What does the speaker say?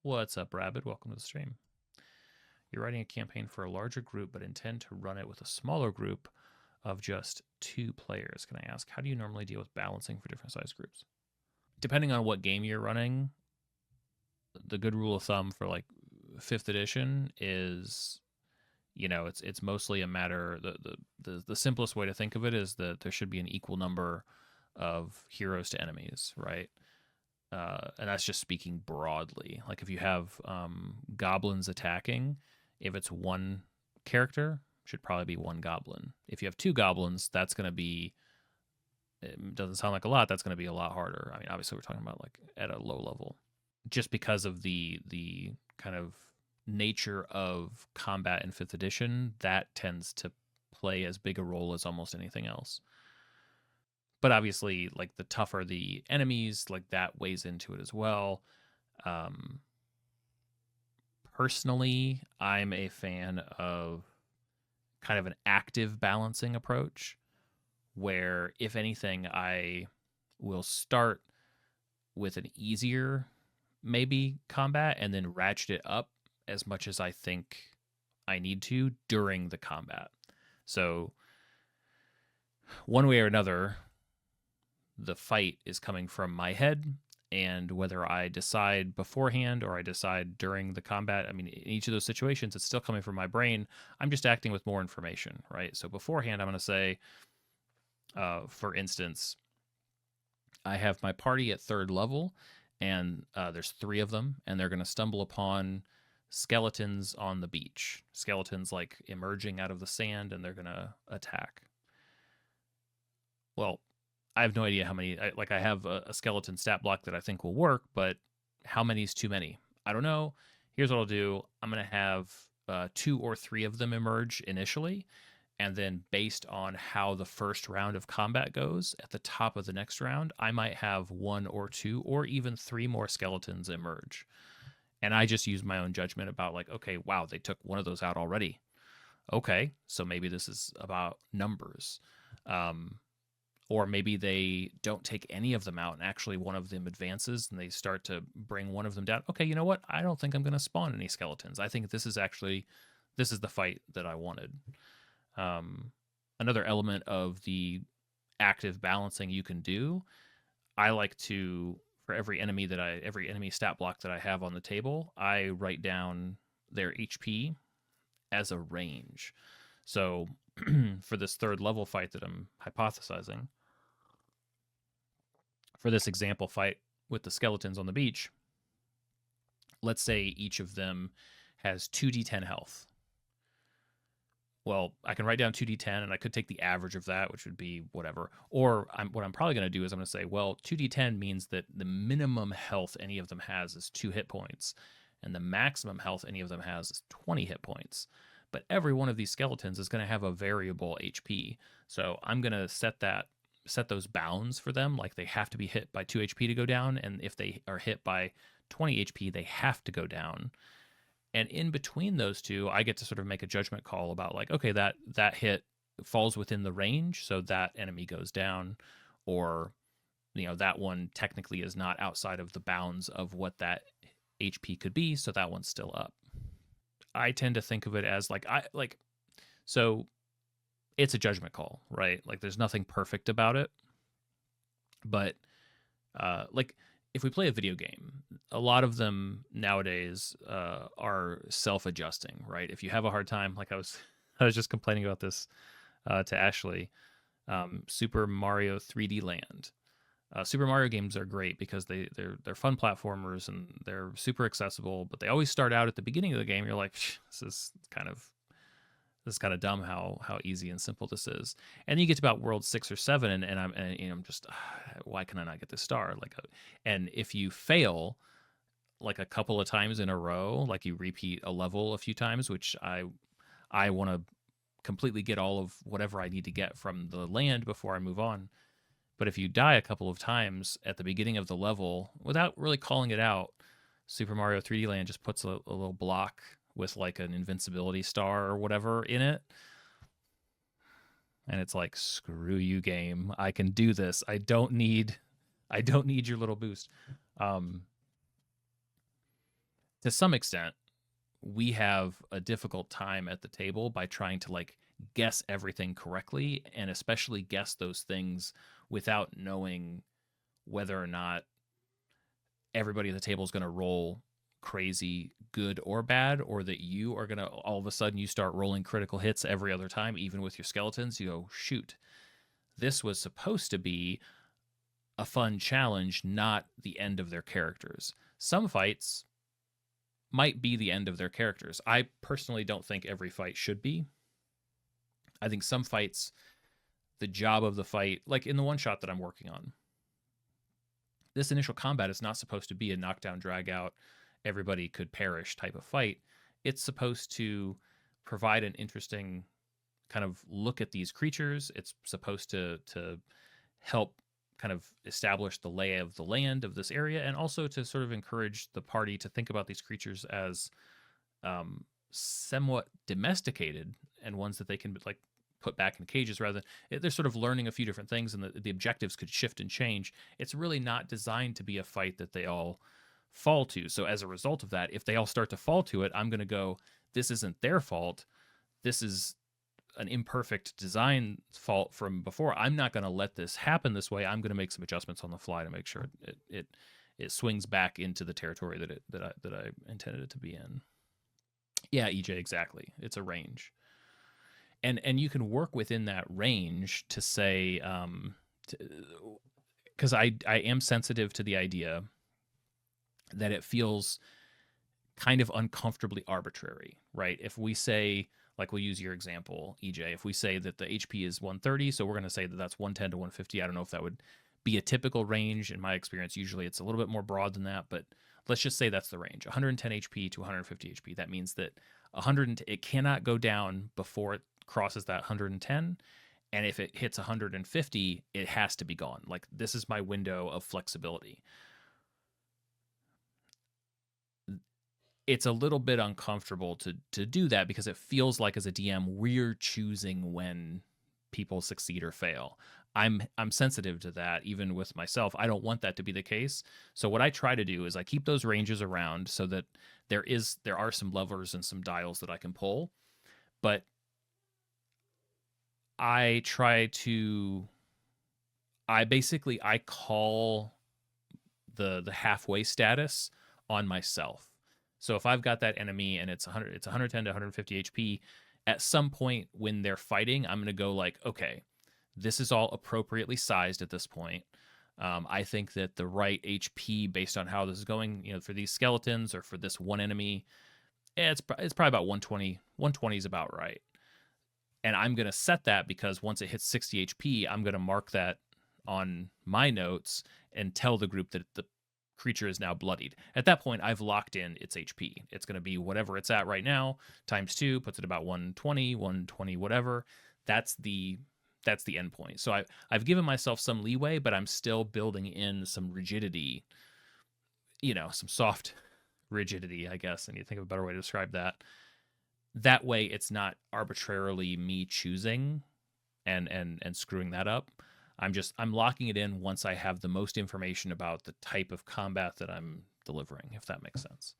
What's up, Rabid? Welcome to the stream. You're writing a campaign for a larger group, but intend to run it with a smaller group of just 2 players. Can I ask, how do you normally deal with balancing for different size groups? Depending on what game you're running, the good rule of thumb for like 5th edition is, it's mostly a matter. The simplest way to think of it is that there should be an equal number of heroes to enemies, right? And that's just speaking broadly. Like if you have goblins attacking, if it's one character, should probably be 1 goblin. If you have 2 goblins, that's going to be, it doesn't sound like a lot, that's going to be a lot harder. I mean, obviously we're talking about like at a low level, just because of the kind of nature of combat in 5th edition, that tends to play as big a role as almost anything else. But obviously, like the tougher the enemies, like that weighs into it as well. Personally, I'm a fan of kind of an active balancing approach where, if anything, I will start with an easier, maybe, combat and then ratchet it up as much as I think I need to during the combat. So, one way or another, the fight is coming from my head, and whether I decide beforehand or I decide during the combat, I mean, in each of those situations, it's still coming from my brain. I'm just acting with more information, right? So beforehand, I'm going to say, for instance, I have my party at 3rd level, and there's 3 of them, and they're going to stumble upon skeletons on the beach. Skeletons like emerging out of the sand, and they're going to attack. Well, I have no idea how many. I have a skeleton stat block that I think will work, but how many is too many? I don't know. Here's what I'll do. I'm going to have 2 or 3 of them emerge initially, and then based on how the first round of combat goes, at the top of the next round, I might have 1 or 2 or even 3 more skeletons emerge. And I just use my own judgment about like, okay, wow, they took one of those out already. Okay, so maybe this is about numbers. Or maybe they don't take any of them out and actually one of them advances and they start to bring one of them down. Okay, you know what? I don't think I'm going to spawn any skeletons. I think this is the fight that I wanted. Another element of the active balancing you can do, I like to, for every enemy stat block that I have on the table, I write down their HP as a range. So for this 3rd level fight that I'm hypothesizing, for this example fight with the skeletons on the beach, let's say each of them has 2d10 health. Well, I can write down 2d10, and I could take the average of that, which would be whatever. Or what I'm probably going to do is I'm going to say, well, 2d10 means that the minimum health any of them has is 2 hit points, and the maximum health any of them has is 20 hit points. But every one of these skeletons is going to have a variable HP. So I'm going to set those bounds for them, like they have to be hit by 2 HP to go down, and if they are hit by 20 HP, they have to go down. And in between those two, I get to sort of make a judgment call about like, okay, that hit falls within the range, so that enemy goes down, or that one technically is not outside of the bounds of what that HP could be, so that one's still up. I tend to think of it as so it's a judgment call, right? Like there's nothing perfect about it. But like if we play a video game, a lot of them nowadays are self-adjusting, right? If you have a hard time, like I was just complaining about this to Ashley, Super Mario 3D Land. Super Mario games are great because they're fun platformers and they're super accessible, but they always start out at the beginning of the game. You're like, this is kind of dumb how easy and simple this is. And you get to about world 6 or 7, and I'm just, why can I not get this star? And if you fail like a couple of times in a row, like you repeat a level a few times, which I want to completely get all of whatever I need to get from the land before I move on. But if you die a couple of times at the beginning of the level without really calling it out, Super Mario 3D Land just puts a little block with like an invincibility star or whatever in it. And it's like, screw you, game. I can do this. I don't need your little boost. to some extent, we have a difficult time at the table by trying to like guess everything correctly, and especially guess those things without knowing whether or not everybody at the table is going to roll crazy good or bad, or that you are going to all of a sudden you start rolling critical hits every other time, even with your skeletons. You go, shoot, this was supposed to be a fun challenge, not the end of their characters. Some fights might be the end of their characters. I personally don't think every fight should be. I think some fights, the job of the fight, like in the one shot that I'm working on, this initial combat is not supposed to be a knockdown, drag out, everybody could perish type of fight. It's supposed to provide an interesting kind of look at these creatures. It's supposed to help kind of establish the lay of the land of this area, and also to sort of encourage the party to think about these creatures as somewhat domesticated and ones that they can like put back in cages rather than they're sort of learning a few different things, and the objectives could shift and change. It's really not designed to be a fight that they all fall to. So as a result of that, if they all start to fall to it, I'm going to go, this isn't their fault. This is an imperfect design fault from before. I'm not going to let this happen this way. I'm going to make some adjustments on the fly to make sure it swings back into the territory that I intended it to be in. Yeah, EJ, exactly. It's a range. And you can work within that range to say, because I am sensitive to the idea that it feels kind of uncomfortably arbitrary, right? If we say, like we'll use your example, EJ, if we say that the HP is 130, so we're going to say that that's 110 to 150. I don't know if that would be a typical range. In my experience, usually it's a little bit more broad than that, but let's just say that's the range, 110 HP to 150 HP. That means that it cannot go down before it crosses that 110. And if it hits 150, it has to be gone. Like, this is my window of flexibility. It's a little bit uncomfortable to do that, because it feels like as a DM, we're choosing when people succeed or fail. I'm sensitive to that, even with myself. I don't want that to be the case. So what I try to do is I keep those ranges around so that there are some levers and some dials that I can pull. But I call the halfway status on myself. So if I've got that enemy and it's 110 to 150 HP, at some point when they're fighting, I'm going to go like, okay, this is all appropriately sized at this point. I think that the right HP based on how this is going, for these skeletons or for this one enemy, it's probably about 120. 120 is about right. And I'm going to set that because once it hits 60 HP, I'm going to mark that on my notes and tell the group that the creature is now bloodied. At that point, I've locked in its HP. It's going to be whatever it's at right now, times 2, puts it about 120, whatever. That's the end point. So I've given myself some leeway, but I'm still building in some rigidity, some soft rigidity, I guess. And you think of a better way to describe that. That way, it's not arbitrarily me choosing and screwing that up. I'm locking it in once I have the most information about the type of combat that I'm delivering, if that makes sense.